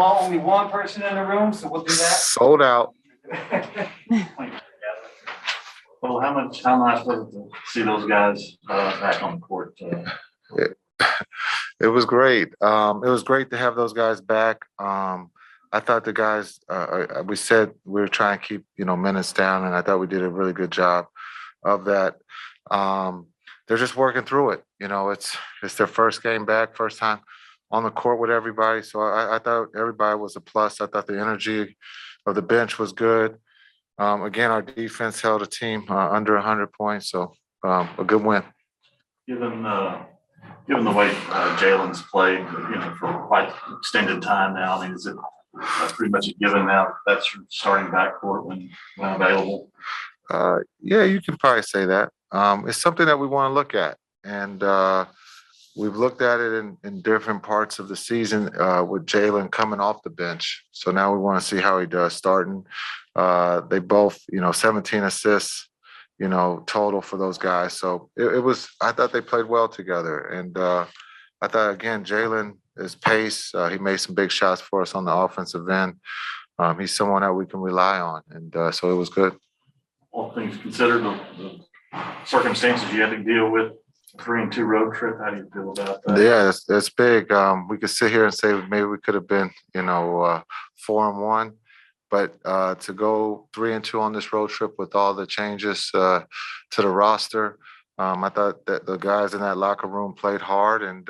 allow only one person in the room, so we'll do that. Sold out. Well, how nice was it to see those guys back on the court? It was great. It was great to have those guys back. I thought the guys, we said we were trying to keep, minutes down, and I thought we did a really good job of that. They're just working through it. It's their first game back, first time on the court with everybody. So I thought everybody was a plus. I thought the energy of the bench was good. Again, our defense held a team under 100 points, so a good win. Given the way Jalen's played, for quite extended time now, I mean, is it pretty much a given now that's your starting backcourt when available? Yeah, you can probably say that. It's something that we want to look at, and we've looked at it in different parts of the season with Jalen coming off the bench. So now we want to see how he does starting. They both, 17 assists, total for those guys. So I thought they played well together. And I thought, again, Jalen, his pace, he made some big shots for us on the offensive end. He's someone that we can rely on. And so it was good. All things considered, the circumstances you had to deal with, 3-2 road trip, how do you feel about that? Yeah, that's big. We could sit here and say maybe we could have been, 4-1. But to go 3-2 on this road trip with all the changes to the roster, I thought that the guys in that locker room played hard and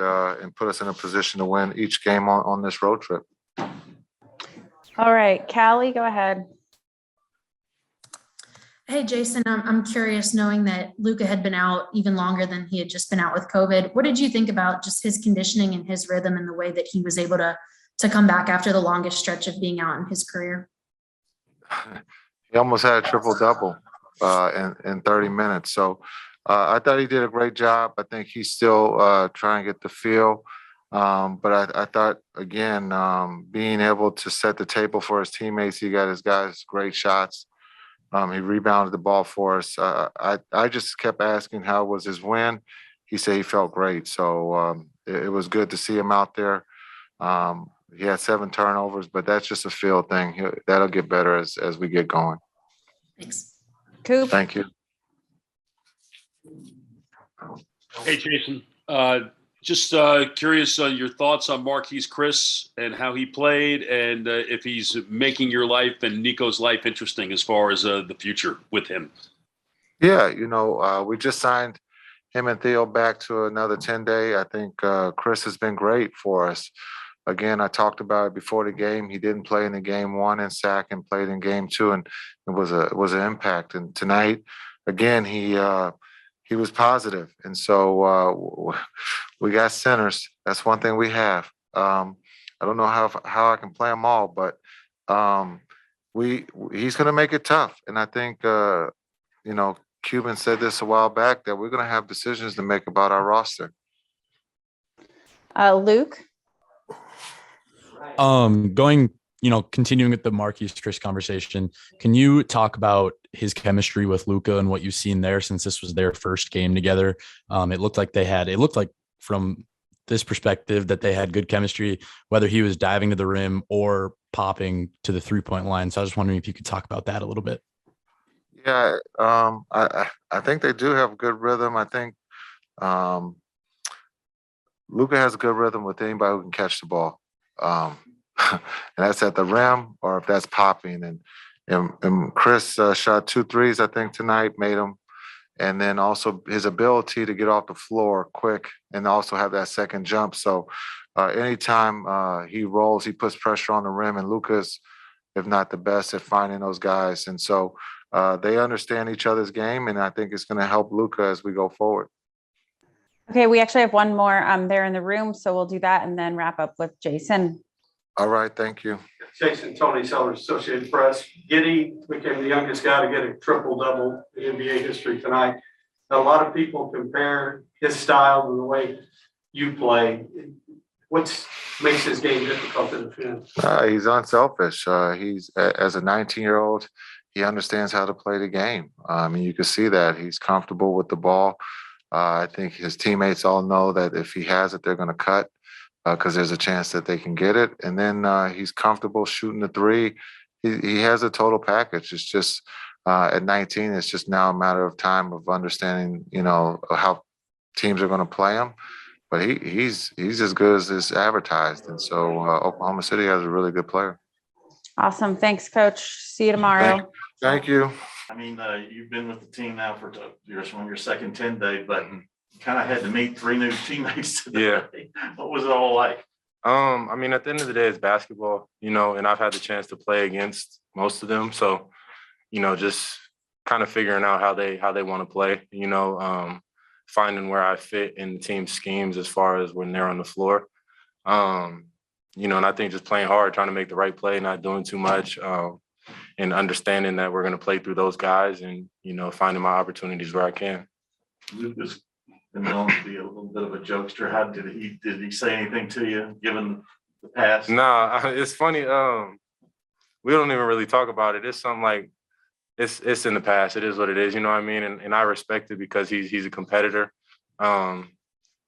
put us in a position to win each game on this road trip. All right, Callie, go ahead. Hey, Jason, I'm curious, knowing that Luka had been out even longer than he had just been out with COVID. What did you think about just his conditioning and his rhythm and the way that he was able to come back after the longest stretch of being out in his career? He almost had a triple-double in 30 minutes. So I thought he did a great job. I think he's still trying to get the feel. But I thought, again, being able to set the table for his teammates, he got his guys great shots. He rebounded the ball for us. I just kept asking how was his win. He said he felt great. So it was good to see him out there. He had 7 turnovers, but that's just a feel thing. That'll get better as we get going. Thanks. Coop. Thank you. Hey, Jason. Just curious your thoughts on Marquise Chris and how he played, and if he's making your life and Nico's life interesting as far as the future with him. Yeah, we just signed him and Theo back to another 10-day. I think Chris has been great for us. Again, I talked about it before the game. He didn't play in the game 1 in SAC and played in game 2, and it was an impact. And tonight, again, he was positive. And so we got centers. That's one thing we have. I don't know how I can play them all, but he's going to make it tough. And I think, Cuban said this a while back, that we're going to have decisions to make about our roster. Luke? Continuing with the Marquise Chris conversation, can you talk about his chemistry with Luka and what you've seen there since this was their first game together? It looked like from this perspective that they had good chemistry, whether he was diving to the rim or popping to the 3-point line. So I was just wondering if you could talk about that a little bit. Yeah, I think they do have good rhythm. I think Luka has a good rhythm with anybody who can catch the ball. And that's at the rim or if that's popping. And Chris shot 2 threes, I think, tonight, made them. And then also his ability to get off the floor quick and also have that second jump. So anytime he rolls, he puts pressure on the rim, and Luka's, if not the best, at finding those guys. And so they understand each other's game, and I think it's going to help Luka as we go forward. Okay, we actually have one more there in the room, so we'll do that and then wrap up with Jason. All right, thank you. Jason, Tony Sellers, Associated Press. Giddey became the youngest guy to get a triple-double in NBA history tonight. A lot of people compare his style to the way you play. What makes his game difficult to defend? He's unselfish. He's as a 19-year-old, he understands how to play the game. And you can see that he's comfortable with the ball. I think his teammates all know that if he has it, they're going to cut. because there's a chance that they can get it. And then he's comfortable shooting the three. He has a total package. It's just at 19, it's just now a matter of time of understanding, how teams are going to play him. But he's as good as is advertised. And so Oklahoma City has a really good player. Awesome. Thanks, Coach. See you tomorrow. Thank you. I mean, you've been with the team now for your second 10-day, but you kind of had to meet 3 new teammates today. Yeah. What was it all like? I mean, at the end of the day, it's basketball, and I've had the chance to play against most of them. So, just kind of figuring out how they want to play, finding where I fit in the team schemes as far as when they're on the floor. And I think just playing hard, trying to make the right play, not doing too much, and understanding that we're going to play through those guys and, finding my opportunities where I can. Luka's been known to be a little bit of a jokester. How did he say anything to you, given the past? Nah, it's funny. We don't even really talk about it. It's something like it's in the past. It is what it is. You know what I mean? And I respect it because he's a competitor. And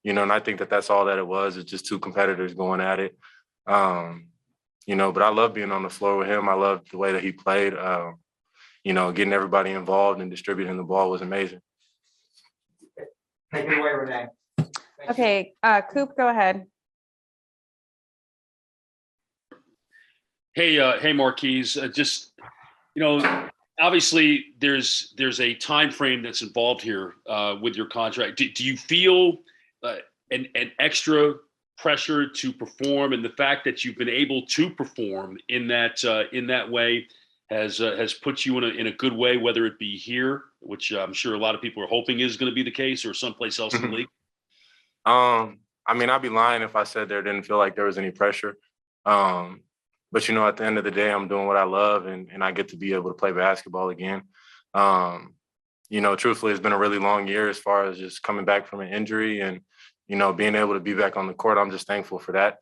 I think that's all that it was. It's just 2 competitors going at it. But I love being on the floor with him. I love the way that he played. Getting everybody involved and distributing the ball was amazing. Take it away, Renee. Okay, Coop, go ahead. Hey, Marquise. Obviously there's a time frame that's involved here with your contract. Do you feel an extra pressure to perform, and the fact that you've been able to perform in that way has put you in a good way, whether it be here, which I'm sure a lot of people are hoping is going to be the case, or someplace else in the league? I mean, I'd be lying if I said there didn't feel like there was any pressure. But at the end of the day, I'm doing what I love, and I get to be able to play basketball again. Truthfully, it's been a really long year as far as just coming back from an injury and, being able to be back on the court. I'm just thankful for that.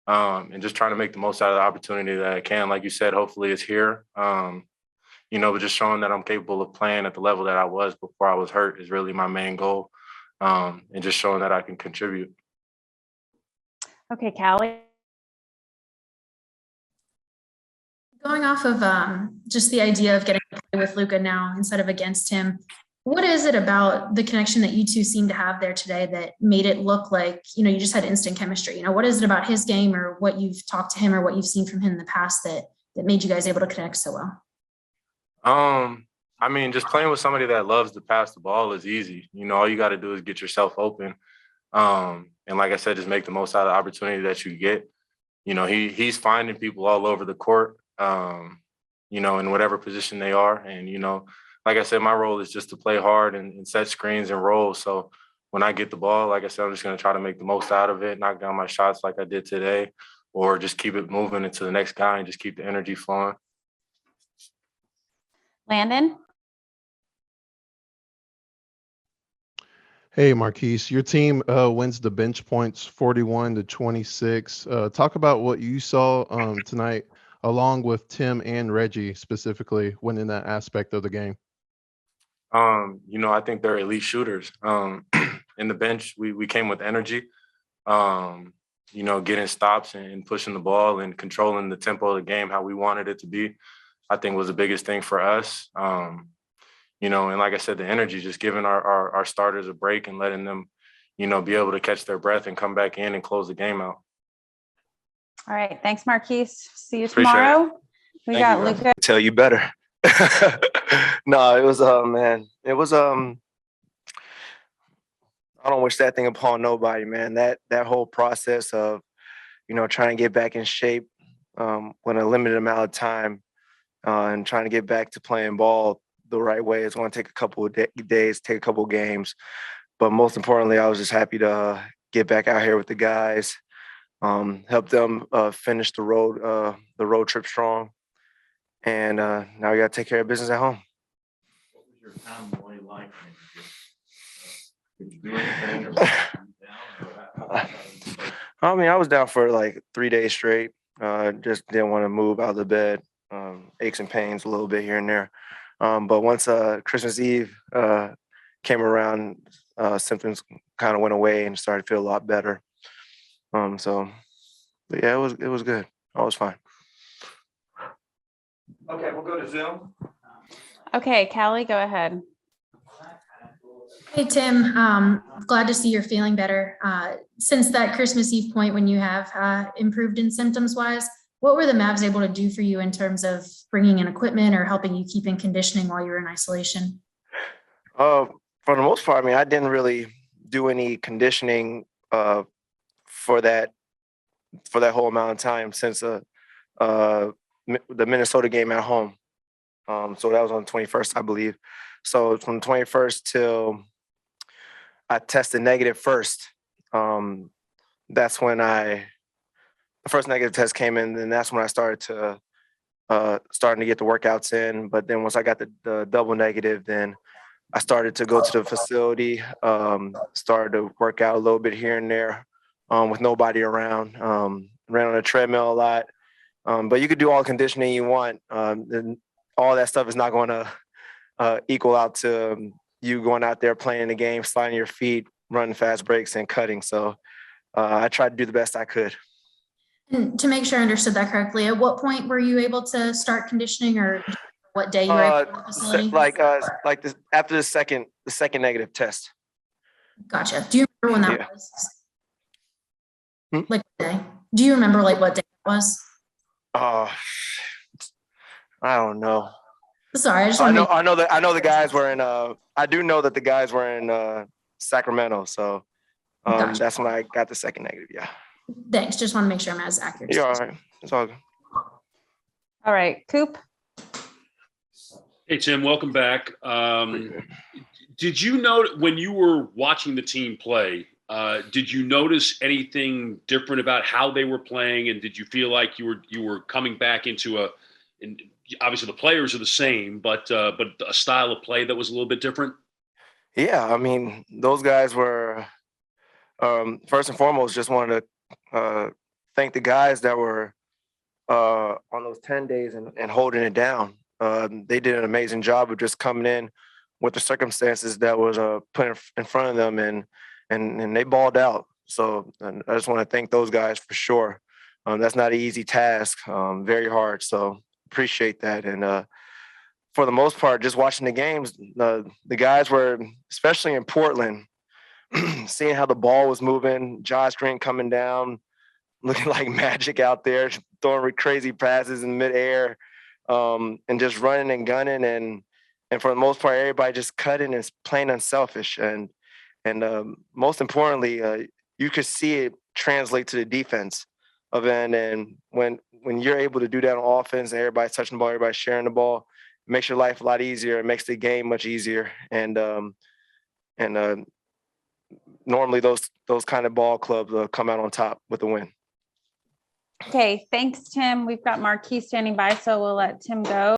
And just trying to make the most out of the opportunity that I can. Like you said, hopefully it's here. But just showing that I'm capable of playing at the level that I was before I was hurt is really my main goal. And just showing that I can contribute. Okay, Callie. Going off of just the idea of getting to play with Luka now instead of against him, what is it about the connection that you two seem to have there today that made it look like, you just had instant chemistry? What is it about his game or what you've talked to him or what you've seen from him in the past that made you guys able to connect so well? I mean, just playing with somebody that loves to pass the ball is easy. All you got to do is get yourself open. And like I said, just make the most out of the opportunity that you get. He's finding people all over the court, in whatever position they are. And, like I said, my role is just to play hard and set screens and roll. So when I get the ball, like I said, I'm just going to try to make the most out of it, knock down my shots like I did today, or just keep it moving into the next guy and just keep the energy flowing. Landon. Hey, Marquise, your team wins the bench points 41-26. Talk about what you saw tonight, along with Tim and Reggie specifically winning that aspect of the game. I think they're elite shooters. In the bench, we came with energy, getting stops and pushing the ball and controlling the tempo of the game how we wanted it to be, I think was the biggest thing for us. And like I said, the energy, just giving our starters a break and letting them, be able to catch their breath and come back in and close the game out. All right. Thanks, Marquise. See you Appreciate tomorrow. We Thank got you, Luka. Tell you better. No, it was man. It was I don't wish that thing upon nobody, man. That whole process of, trying to get back in shape with a limited amount of time and trying to get back to playing ball the right way. It's going to take a couple of days, take a couple of games. But most importantly, I was just happy to get back out here with the guys, help them finish the road trip strong. And now we got to take care of business at home. What was your time away like? Did you do anything or down? I mean, I was down for like 3 days straight. Just didn't want to move out of the bed. Aches and pains a little bit here and there. But once Christmas Eve came around, symptoms kind of went away and started to feel a lot better. So, but yeah, it was good. I was fine. Okay, we'll go to Zoom. Okay, Callie, go ahead. Hey, Tim, glad to see you're feeling better. Since that Christmas Eve point when you have improved in symptoms wise, what were the Mavs able to do for you in terms of bringing in equipment or helping you keep in conditioning while you were in isolation? For the most part, I mean, I didn't really do any conditioning for that whole amount of time since the Minnesota game at home. So that was on the 21st, I believe. So from the 21st till I tested negative first. That's when the first negative test came in, and that's when I starting to get the workouts in. But then once I got the double negative, then I started to go to the facility, started to work out a little bit here and there with nobody around. Ran on a treadmill a lot. But you could do all the conditioning you want. And all that stuff is not going to equal out to you going out there playing the game, sliding your feet, running fast breaks, and cutting. So I tried to do the best I could. And to make sure I understood that correctly, at what point were you able to start conditioning, or what day you were at the facility? After the second negative test. Gotcha. Do you remember when that Yeah. was? Hmm? Like what day? Do you remember like what day it was? I don't know. Sorry, I just want to make. I know the guys were in. I do know that the guys were in Sacramento. So Gotcha. that's when I got the second negative. Yeah. Thanks. Just want to make sure I'm as accurate. You're all right. It's all good. All right, Coop. Hey, Tim, welcome back. Did you know when you were watching the team play, did you notice anything different about how they were playing? And did you feel like you were coming back into obviously the players are the same, but a style of play that was a little bit different? Yeah. I mean, those guys were, first and foremost, just wanted to thank the guys that were on those 10 days and holding it down. They did an amazing job of just coming in with the circumstances that was put in front of them, and they balled out. So and I just want to thank those guys for sure. That's not an easy task, very hard. So appreciate that. And for the most part, just watching the games, the guys were, especially in Portland, seeing how the ball was moving, Josh Green coming down, looking like magic out there, throwing crazy passes in midair, and just running and gunning. And for the most part, everybody just cutting and playing unselfish. And most importantly, you could see it translate to the defense of it. And when you're able to do that on offense, and everybody's touching the ball, everybody's sharing the ball, it makes your life a lot easier. It makes the game much easier. And normally those kind of ball clubs come out on top with the win. Okay, thanks, Tim. We've got Marquise standing by, so we'll let Tim go.